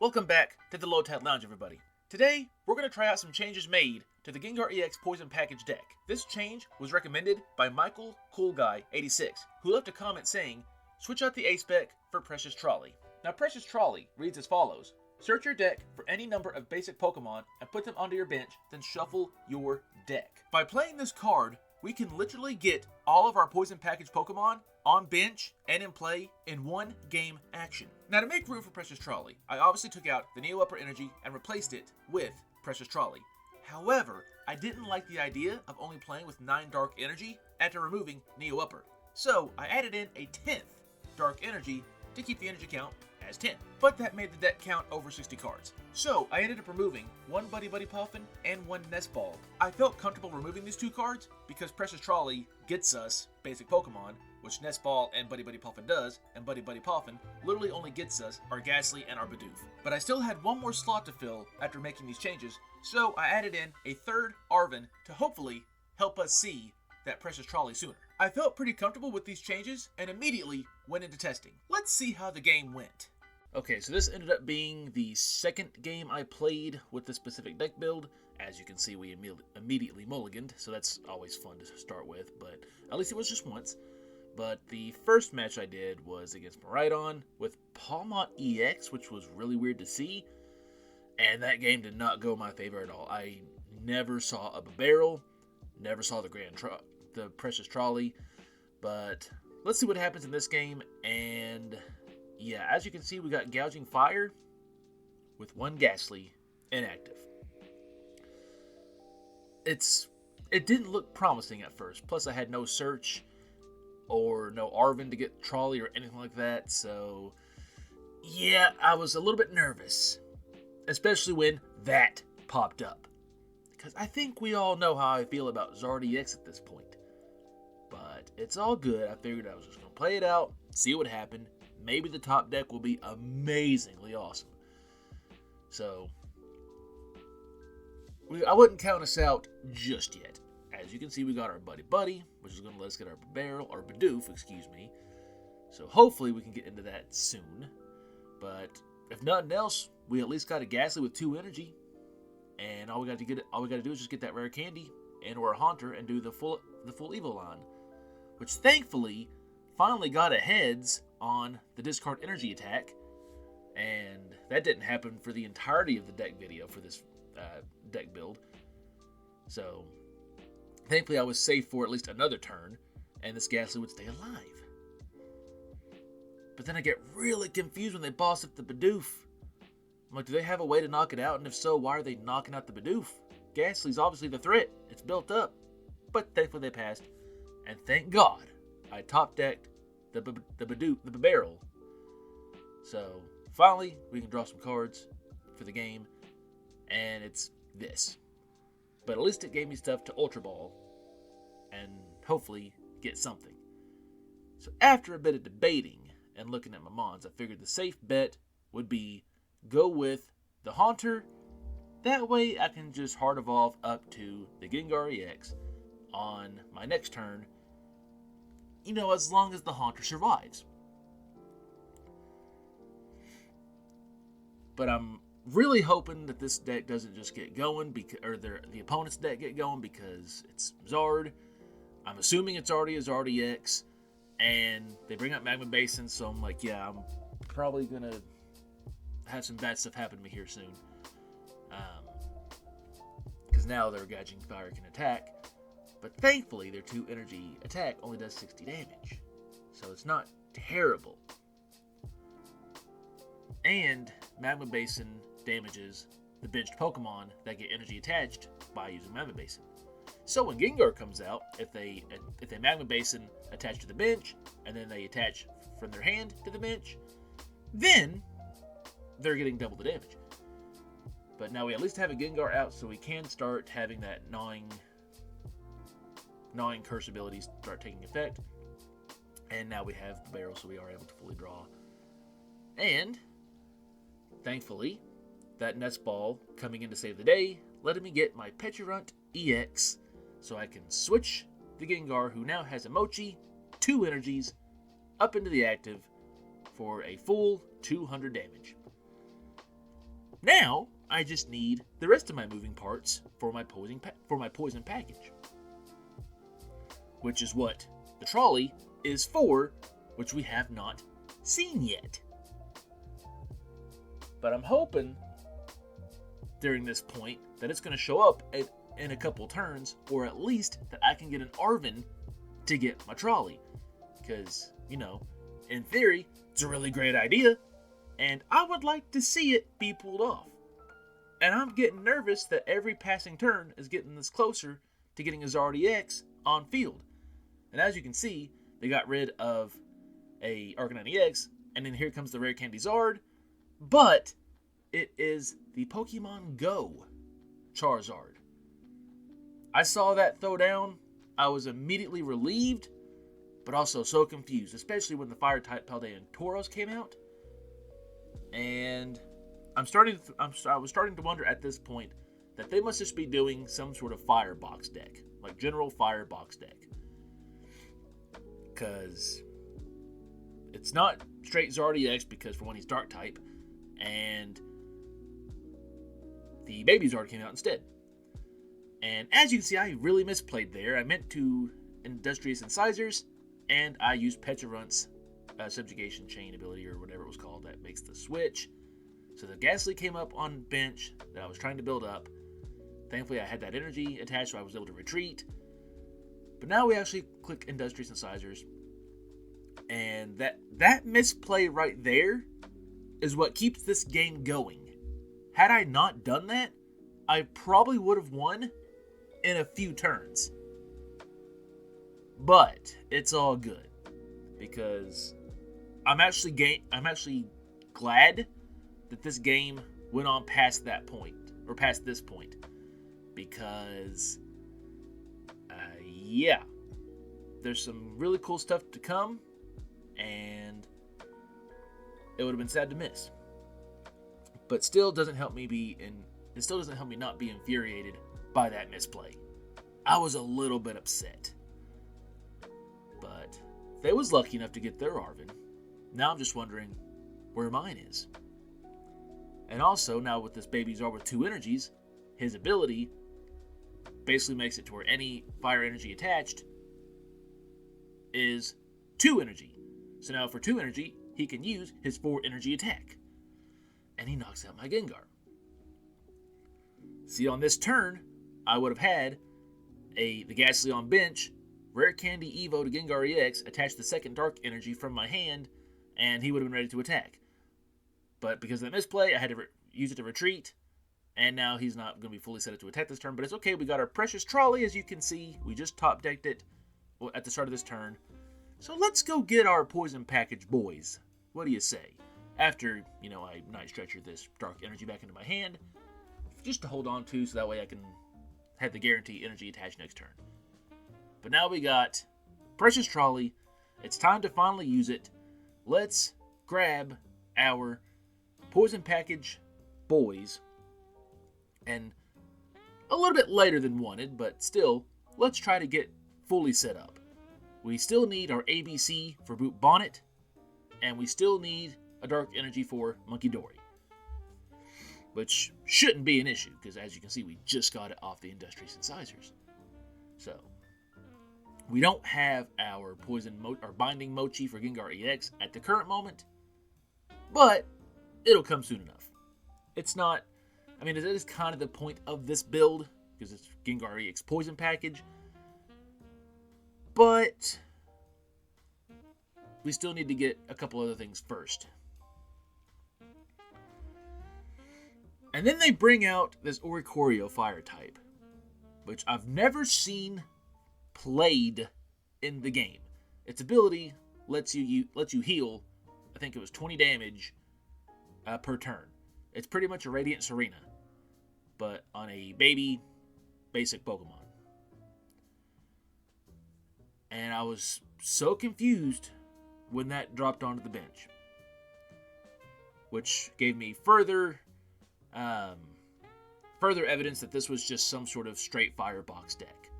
Welcome back to the Low Tide Lounge, everybody. Today, we're going to try out some changes made to the Gengar EX Poison Package deck. This change was recommended by Michael Coolguy86, who left a comment saying, switch out the AceSpec for Precious Trolley. Now, Precious Trolley reads as follows. Search your deck for any number of basic Pokemon and put them onto your bench, then shuffle your deck. By playing this card, we can literally get all of our Poison Package Pokemon on bench and in play in one game action. Now, to make room for Precious Trolley, I obviously took out the Neo Upper Energy and replaced it with Precious Trolley. However, I didn't like the idea of only playing with 9 Dark Energy after removing Neo Upper. So I added in a 10th Dark Energy to keep the energy count as 10. But that made the deck count over 60 cards. So I ended up removing 1 Buddy Puffin and 1 Nest Ball. I felt comfortable removing these 2 cards because Precious Trolley gets us basic Pokemon, which Nest Ball and Buddy Puffin does, and Buddy Puffin literally only gets us our Gastly and our Bidoof. But I still had 1 more slot to fill after making these changes, so I added in a 3rd Arven to hopefully help us see that Precious Trolley sooner. I felt pretty comfortable with these changes and immediately went into testing. Let's see how the game went. Okay, so this ended up being the second game I played with this specific deck build. As you can see, we immediately mulliganed, so that's always fun to start with, but at least it was just once. But the first match I did was against Miraidon with Palmont EX, which was really weird to see, and that game did not go in my favor at all. I never saw a Bibarel, never saw the Precious Trolley, but let's see what happens in this game. And yeah, as you can see, we got Gouging Fire with 1 Gastly inactive. It didn't look promising at first, plus I had no search or no Arven to get Trolley or anything like that, so yeah, I was a little bit nervous, especially when that popped up, because I think we all know how I feel about Zard EX at this point, but it's all good. I figured I was just going to play it out, see what happened. Maybe the top deck will be amazingly awesome. So I wouldn't count us out just yet. As you can see, we got our Buddy, which is going to let us get our Bidoof, excuse me. So hopefully we can get into that soon. But if nothing else, we at least got a Gastly with 2 energy. And all we got to do is just get that rare candy and or a Haunter and do the full Evo line, which thankfully finally got a heads on the discard energy attack. And that didn't happen for the entirety of the deck video for this deck build. So thankfully, I was safe for at least another turn, and this Gastly would stay alive. But then I get really confused when they boss up the Bidoof. I'm like, do they have a way to knock it out? And if so, why are they knocking out the Bidoof? Gastly's obviously the threat. It's built up. But thankfully they passed. And thank God I top-decked the Bibarel. So finally, we can draw some cards for the game. And it's this. But at least it gave me stuff to Ultra Ball and hopefully get something. So after a bit of debating and looking at my mons, I figured the safe bet would be go with the Haunter. That way I can just hard evolve up to the Gengar EX on my next turn, as long as the Haunter survives. But I'm really hoping that this deck doesn't just get going, or the opponent's deck get going, because it's Zard. I'm assuming it's already a Zard EX, and they bring up Magma Basin, so I'm like, yeah, I'm probably going to have some bad stuff happen to me here soon. Because now their Gouging Fire can attack, but thankfully their 2 energy attack only does 60 damage, so it's not terrible. And Magma Basin damages the benched Pokemon that get energy attached by using Magma Basin. So when Gengar comes out, if they Magma Basin attach to the bench, and then they attach from their hand to the bench, then they're getting double the damage. But now we at least have a Gengar out, so we can start having that gnawing curse abilities start taking effect. And now we have the barrel, so we are able to fully draw. And thankfully, that Nest Ball coming in to save the day letting me get my Pecharunt EX, so I can switch the Gengar, who now has a Mochi, 2 energies, up into the active for a full 200 damage. now I just need the rest of my moving parts for my poison package, which is what the trolley is for, which we have not seen yet. But I'm hoping during this point that it's going to show up in a couple turns, or at least that I can get an Arven to get my trolley. Because, in theory, it's a really great idea, and I would like to see it be pulled off. And I'm getting nervous that every passing turn is getting us closer to getting a Zard EX on field. And as you can see, they got rid of a Arcanine EX, and then here comes the Rare Candy Zard, but it is the Pokemon Go Charizard. I saw that throw down, I was immediately relieved, but also so confused, especially when the Fire-type Paldean Tauros came out. And I was starting to wonder at this point that they must just be doing some sort of Firebox deck, like general Firebox deck. Because it's not straight Zard EX, because for one, he's Dark type, and the Baby Zard came out instead. And as you can see, I really misplayed there. I meant to Industrious Incisors, and I used Pecharunt's Subjugation Chain ability, or whatever it was called, that makes the switch. So the Gastly came up on bench that I was trying to build up. Thankfully, I had that energy attached, so I was able to retreat. But now we actually click Industrious Incisors, and that misplay right there is what keeps this game going. Had I not done that, I probably would have won in a few turns. But it's all good, because I'm actually glad that this game went on past that point, or past this point, because yeah, there's some really cool stuff to come, and it would have been sad to miss. But still doesn't help me not be infuriated by that misplay. I was a little bit upset. But they was lucky enough to get their Arven. Now I'm just wondering where mine is. And also, now with this Baby Zard with 2 energies, his ability basically makes it to where any fire energy attached is 2 energy. So now for 2 energy, he can use his 4 energy attack. And he knocks out my Gengar. See, on this turn, I would have had the Gastly on bench, Rare Candy Evo to Gengar EX, attach the second Dark Energy from my hand, and he would have been ready to attack. But because of that misplay, I had to use it to retreat, and now he's not going to be fully set up to attack this turn, but it's okay. We got our Precious Trolley, as you can see. We just top-decked it at the start of this turn. So let's go get our poison package, boys. What do you say? After, I nice stretcher this Dark Energy back into my hand, just to hold on to, so that way I can have the guarantee energy attached next turn. But now we got Precious Trolley. It's time to finally use it. Let's grab our poison package, boys. And a little bit later than wanted, but still, let's try to get fully set up. We still need our ABC for Brute Bonnet, and we still need a Dark Energy for Munkidori, which shouldn't be an issue, because as you can see, we just got it off the Industrious Incisors. So, we don't have our Binding Mochi for Gengar EX at the current moment, but it'll come soon enough. It's not, it is kind of the point of this build, because it's Gengar EX Poison Package, but we still need to get a couple other things first. And then they bring out this Oricorio Fire type, which I've never seen played in the game. Its ability lets you heal, I think it was 20 damage per turn. It's pretty much a Radiant Serena, but on a baby basic Pokemon. And I was so confused when that dropped onto the bench, which gave me further evidence that this was just some sort of straight firebox deck.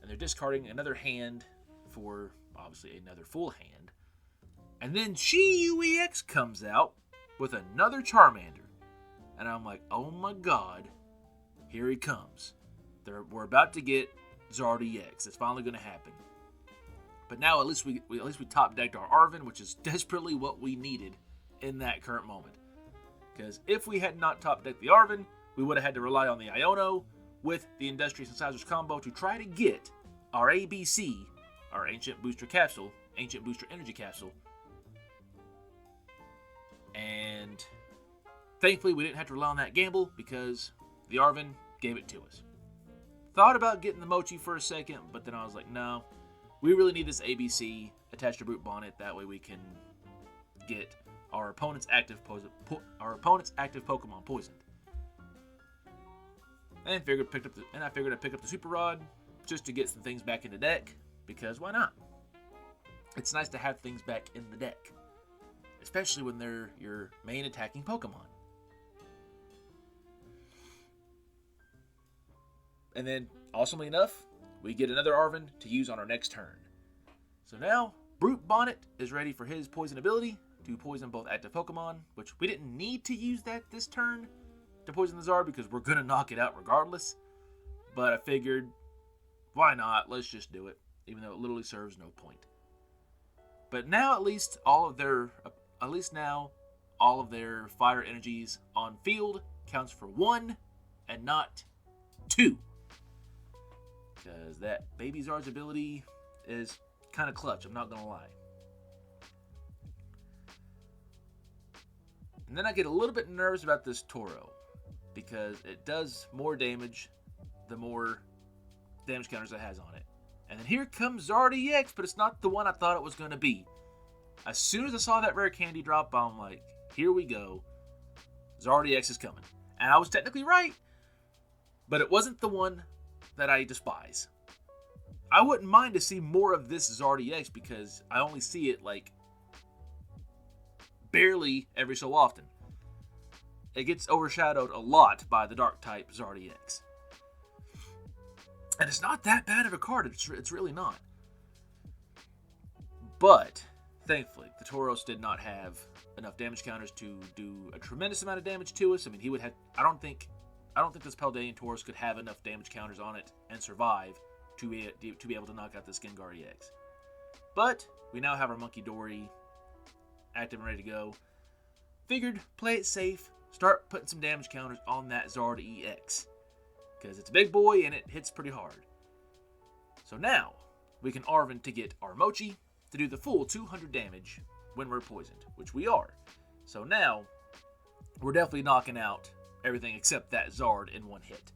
And they're discarding another hand for, obviously, another full hand. And then Chi-Yu EX comes out with another Charmander. And like, oh my god, here he comes. We're about to get Zard EX. It's finally going to happen. But now at least we top decked our Arven, which is desperately what we needed in that current moment. Because if we had not top decked the Arven, we would have had to rely on the Iono with the Industrious Incisors combo to try to get our ABC, our Ancient Booster Capsule, Ancient Booster Energy Capsule. And thankfully we didn't have to rely on that gamble because the Arven gave it to us. Thought about getting the Mochi for a second, but then I was like, no, we really need this ABC attached to Brute Bonnet. That way we can get our opponent's active Pokemon poisoned. And I figured I'd pick up the Super Rod just to get some things back in the deck, because why not? It's nice to have things back in the deck, especially when they're your main attacking Pokemon. And then, awesomely enough, we get another Arven to use on our next turn. So now, Brute Bonnet is ready for his poison ability to poison both active Pokemon, which we didn't need to use that this turn to poison the Zard because we're going to knock it out regardless. But I figured, why not? Let's just do it, even though it literally serves no point. But now at least all of their fire energies on field counts for 1 and not 2. Because that Baby Zard's ability is kind of clutch, I'm not going to lie. And then I get a little bit nervous about this Toro, because it does more damage the more damage counters it has on it. And then here comes Zard EX, but it's not the one I thought it was going to be. As soon as I saw that rare candy drop, I'm like, here we go. Zard EX is coming. And I was technically right, but it wasn't the one that I despise. I wouldn't mind to see more of this Zard EX because I only see it like barely every so often. It gets overshadowed a lot by the dark type Zard EX. And it's not that bad of a card, it's really not. But thankfully, the Tauros did not have enough damage counters to do a tremendous amount of damage to us. I mean, he would have. I don't think this Paldean Tauros could have enough damage counters on it and survive to be able to knock out this Gengar EX. But we now have our Munkidori active and ready to go. Figured play it safe, start putting some damage counters on that Zard EX, because it's a big boy and it hits pretty hard. So now we can Arven to get our Mochi to do the full 200 damage when we're poisoned, which we are. So now we're definitely knocking out everything except that Zard in one hit.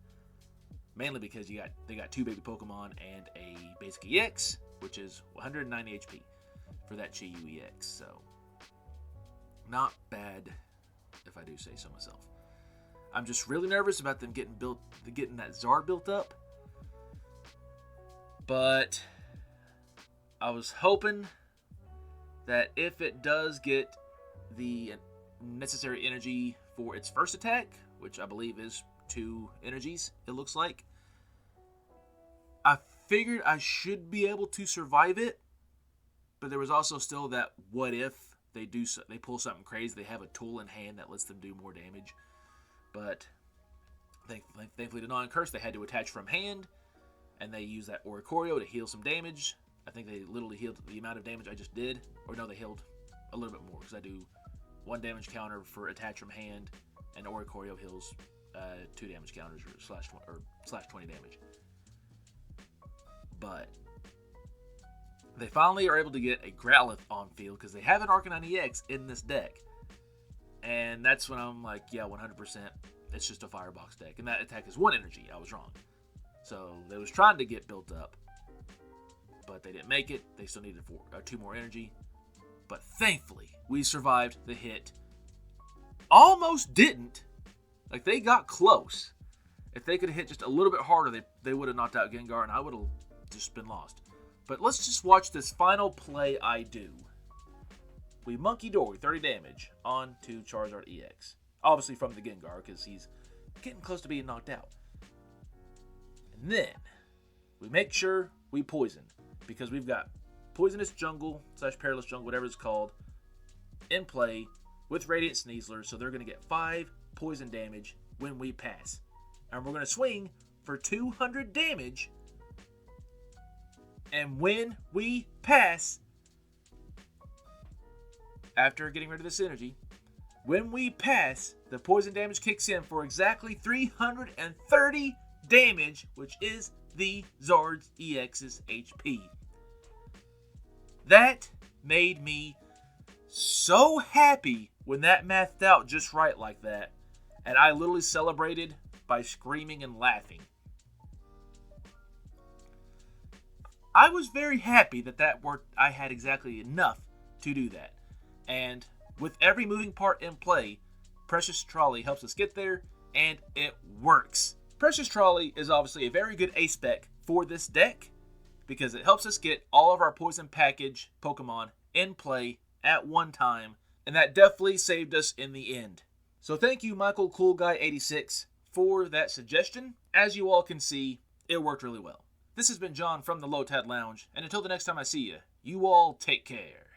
Mainly because they got 2 baby Pokemon and a basic EX, which is 190 HP for that Chi-Yu EX. So not bad, if I do say so myself. I'm just really nervous about them getting that Zard built up. But I was hoping that if it does get the necessary energy for its first attack, which I believe is 2 energies, it looks like, I figured I should be able to survive it. But there was also still that what if they pull something crazy, they have a tool in hand that lets them do more damage. But thankfully to non-curse, they had to attach from hand, and they used that Oricorio to heal some damage. I think they literally healed the amount of damage I just did. Or no, they healed a little bit more, because I do 1 damage counter for attach from hand, and Oricorio heals 2 damage counters or slash 20 damage. But they finally are able to get a Growlithe on field because they have an Arcanine EX in this deck. And that's when I'm like, yeah, 100%, it's just a Firebox deck. And that attack is 1 energy. I was wrong. So they was trying to get built up, but they didn't make it. They still needed 2 more energy. But thankfully, we survived the hit. Almost didn't. Like, they got close. If they could have hit just a little bit harder, they would have knocked out Gengar, and I would have just been lost. But let's just watch this final play I do. We Munkidori 30 damage onto Charizard EX. Obviously from the Gengar, because he's getting close to being knocked out. And then, we make sure we poison, because we've got Poisonous Jungle / Perilous Jungle, whatever it's called, in play with Radiant Sneasler, so they're going to get 5 poison damage when we pass. And we're going to swing for 200 damage. And when we pass, after getting rid of this energy, when we pass, the poison damage kicks in for exactly 330 damage, which is the Zard's EX's HP. That made me so happy when that mathed out just right like that. And I literally celebrated by screaming and laughing. I was very happy that worked. I had exactly enough to do that. And with every moving part in play, Precious Trolley helps us get there, and it works. Precious Trolley is obviously a very good AceSpec for this deck because it helps us get all of our Poison Package Pokemon in play at one time, and that definitely saved us in the end. So thank you, Michael Cool Guy 86, for that suggestion. As you all can see, it worked really well. This has been John from the Lotad Lounge, and until the next time I see you, you all take care.